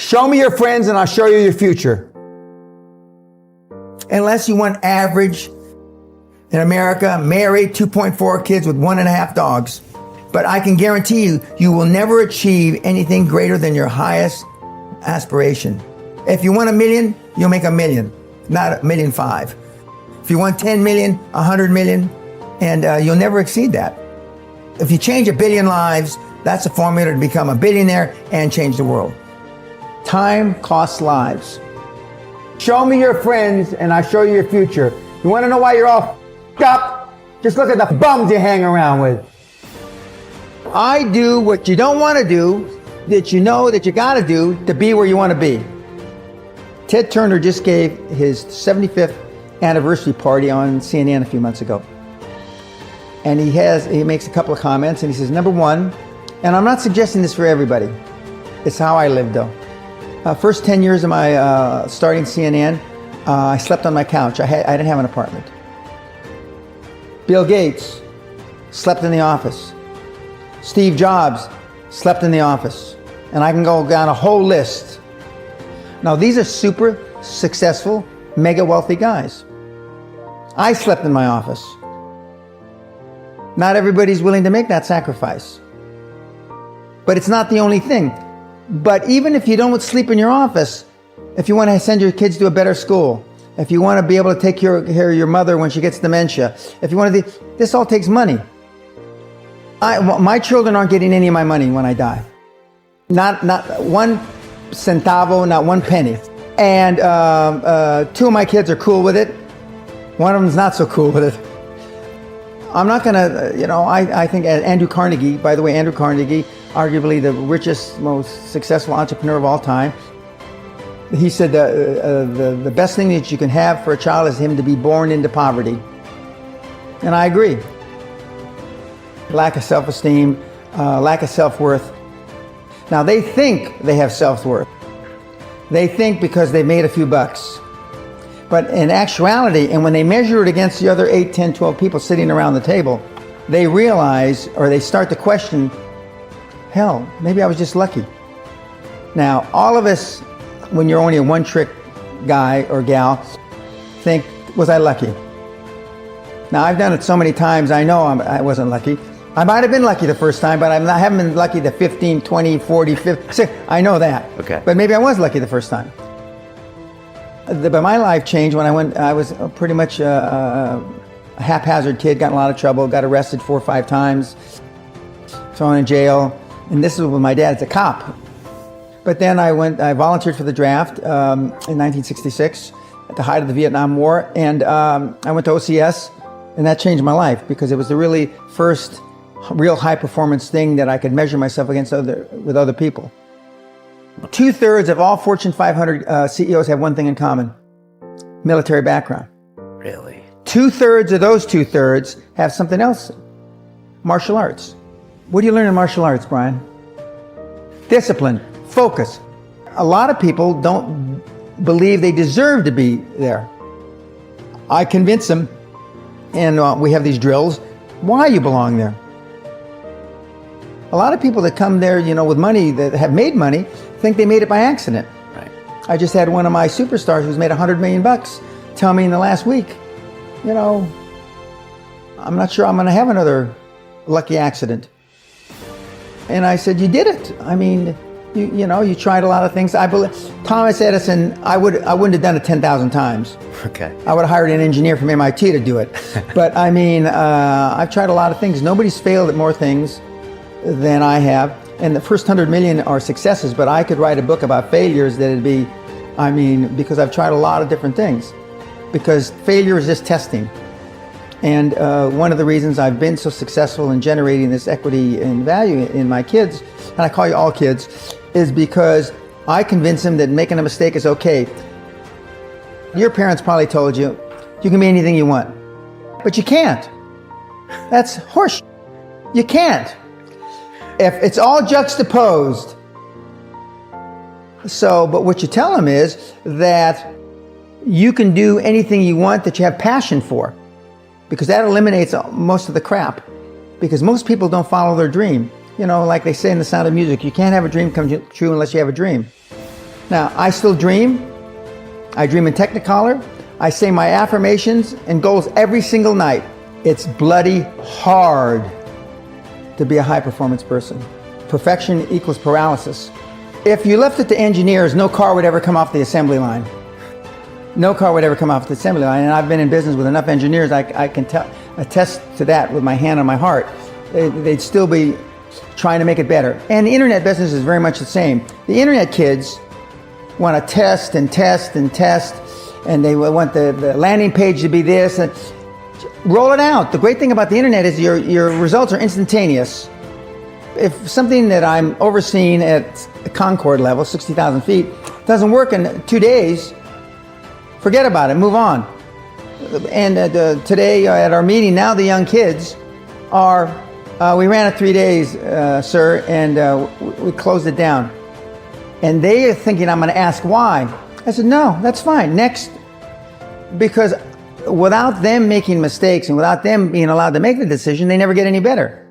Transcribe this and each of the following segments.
Show me your friends and I'll show you your future. Unless you want average in America, married, 2.4 kids with 1.5 dogs. But I can guarantee you, you will never achieve anything greater than your highest aspiration. If you want $1 million, you'll make $1 million, not $1.5 million. If you want 10 million, 100 million, and you'll never exceed that. If you change 1 billion lives, that's a formula to become a billionaire and change the world. Time costs lives. Show me your friends and I'll show you your future. You want to know why you're all up? Just look at the bums you hang around with. I do what you don't want to do, that you know that you got to do to be where you want to be. Ted Turner just gave his 75th anniversary party on CNN a few months ago. And he makes a couple of comments and he says, number one, and I'm not suggesting this for everybody, it's how I lived though. First 10 years of my starting CNN, I slept on my couch. I didn't have an apartment. Bill Gates slept in the office. Steve Jobs slept in the office. And I can go down a whole list. Now these are super successful, mega wealthy guys. I slept in my office. Not everybody's willing to make that sacrifice. But it's not the only thing. But even if you don't sleep in your office, if you want to send your kids to a better school, if you want to be able to take care of your mother when she gets dementia, if you want to, this all takes money. My children aren't getting any of my money when I die. Not one centavo, not one penny. And 2 of my kids are cool with it. One of them's not so cool with it. I'm not gonna, I think Andrew Carnegie, by the way, Andrew Carnegie, arguably the richest, most successful entrepreneur of all time. He said the best thing that you can have for a child is him to be born into poverty. And I agree. Lack of self-esteem, lack of self-worth. Now they think they have self-worth. They think because they made a few bucks. But in actuality, and when they measure it against the other 8, 10, 12 people sitting around the table, they realize, or they start to question, hell, maybe I was just lucky. Now, all of us, when you're only a one-trick guy or gal, think, was I lucky? Now, I've done it so many times, I know I wasn't lucky. I might have been lucky the first time, but I haven't been lucky the 15, 20, 40, 50, I know that. Okay. But maybe I was lucky the first time. But my life changed when I was pretty much a haphazard kid, got in a lot of trouble, got arrested 4 or 5 times, thrown in jail. And this was with my dad as a cop. But then I volunteered for the draft in 1966 at the height of the Vietnam War. And I went to OCS, and that changed my life because it was the really first real high performance thing that I could measure myself against with other people. 2/3 of all Fortune 500 CEOs have one thing in common: military background. Really? 2/3 of those 2/3 have something else: martial arts. What do you learn in martial arts, Brian? Discipline, focus. A lot of people don't believe they deserve to be there. I convince them, and we have these drills, why you belong there. A lot of people that come there, with money, that have made money, think they made it by accident. Right. I just had one of my superstars who's made $100 million tell me in the last week, I'm not sure I'm going to have another lucky accident. And I said, you did it. I mean, you tried a lot of things. I believe Thomas Edison, I wouldn't have done it 10,000 times. Okay. I would have hired an engineer from MIT to do it. But I mean, I've tried a lot of things. Nobody's failed at more things than I have. And the first 100 million are successes, but I could write a book about failures that'd be, because I've tried a lot of different things. Because failure is just testing. And one of the reasons I've been so successful in generating this equity and value in my kids, and I call you all kids, is because I convince them that making a mistake is okay. Your parents probably told you, you can be anything you want. But you can't. That's horseshit. You can't. If it's all juxtaposed. But what you tell them is that you can do anything you want that you have passion for, because that eliminates most of the crap. Because most people don't follow their dream. Like they say in The Sound of Music, you can't have a dream come true unless you have a dream. Now, I still dream. I dream in Technicolor. I say my affirmations and goals every single night. It's bloody hard to be a high-performance person. Perfection equals paralysis. If you left it to engineers, no car would ever come off the assembly line. No car would ever come off the assembly line. And I've been in business with enough engineers, I can attest to that with my hand on my heart. They'd still be trying to make it better. And the internet business is very much the same. The internet kids want to test and test and test, and they want the landing page to be this, and roll it out. The great thing about the internet is your results are instantaneous. If something that I'm overseeing at Concord level, 60,000 feet, doesn't work in 2 days, forget about it, move on. And today at our meeting, now the young kids are, we ran it 3 days, sir, and we closed it down. And they are thinking I'm going to ask why. I said, no, that's fine. Next. Because without them making mistakes and without them being allowed to make the decision, they never get any better.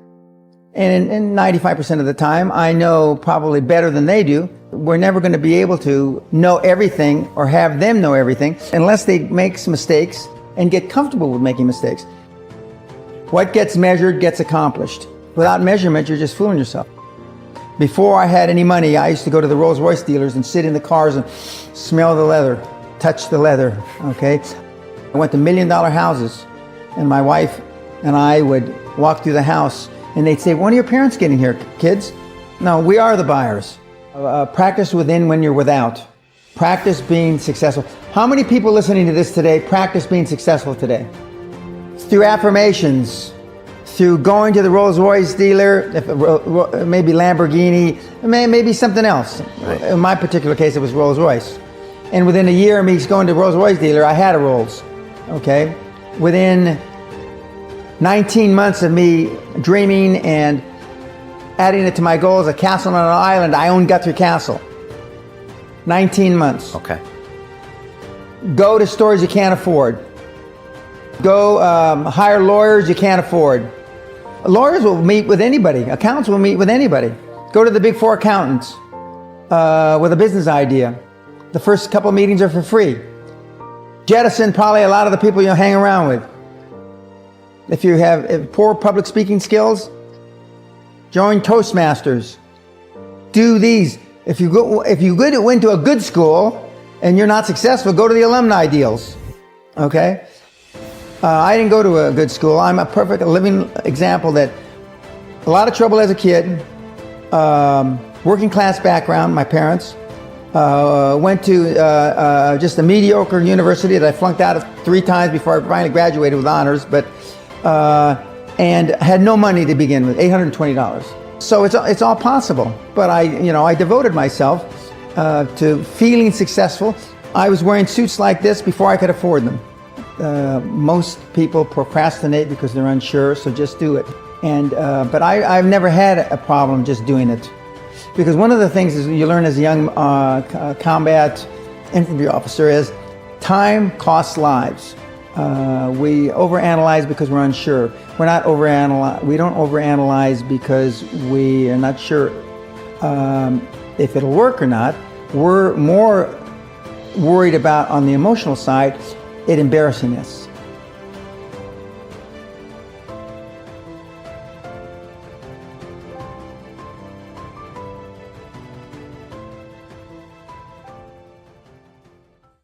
And in 95% of the time, I know probably better than they do. We're never going to be able to know everything or have them know everything unless they make some mistakes and get comfortable with making mistakes. What gets measured gets accomplished. Without measurement, you're just fooling yourself. Before I had any money, I used to go to the Rolls-Royce dealers and sit in the cars and smell the leather, touch the leather, okay? I went to $1 million houses, and my wife and I would walk through the house, and they'd say, when are your parents getting here, kids? No, we are the buyers. Practice within when you're without. Practice being successful. How many people listening to this today practice being successful today? Through affirmations, through going to the Rolls-Royce dealer, maybe Lamborghini, maybe something else. Right. In my particular case, it was Rolls-Royce. And within a year of me going to the Rolls-Royce dealer, I had a Rolls, okay? Within 19 months of me dreaming and adding it to my goals, a castle on an island, I own Guthrie Castle. 19 months. Okay. Go to stores you can't afford. Go hire lawyers you can't afford. Lawyers will meet with anybody. Accountants will meet with anybody. Go to the big four accountants with a business idea. The first couple meetings are for free. Jettison probably a lot of the people you'll hang around with. If you have poor public speaking skills, join Toastmasters. Do these. If you went to a good school and you're not successful, go to the alumni deals. Okay? I didn't go to a good school. I'm a perfect living example that a lot of trouble as a kid, working class background, my parents, went to just a mediocre university that I flunked out of 3 times before I finally graduated with honors, but and had no money to begin with, $820. So it's all possible. But I devoted myself to feeling successful. I was wearing suits like this before I could afford them. Most people procrastinate because they're unsure, so just do it. And but I've never had a problem just doing it, because one of the things is you learn as a young combat infantry officer is time costs lives. We overanalyze because we're unsure. We don't overanalyze because we are not sure if it'll work or not. We're more worried about, on the emotional side, it embarrassing us.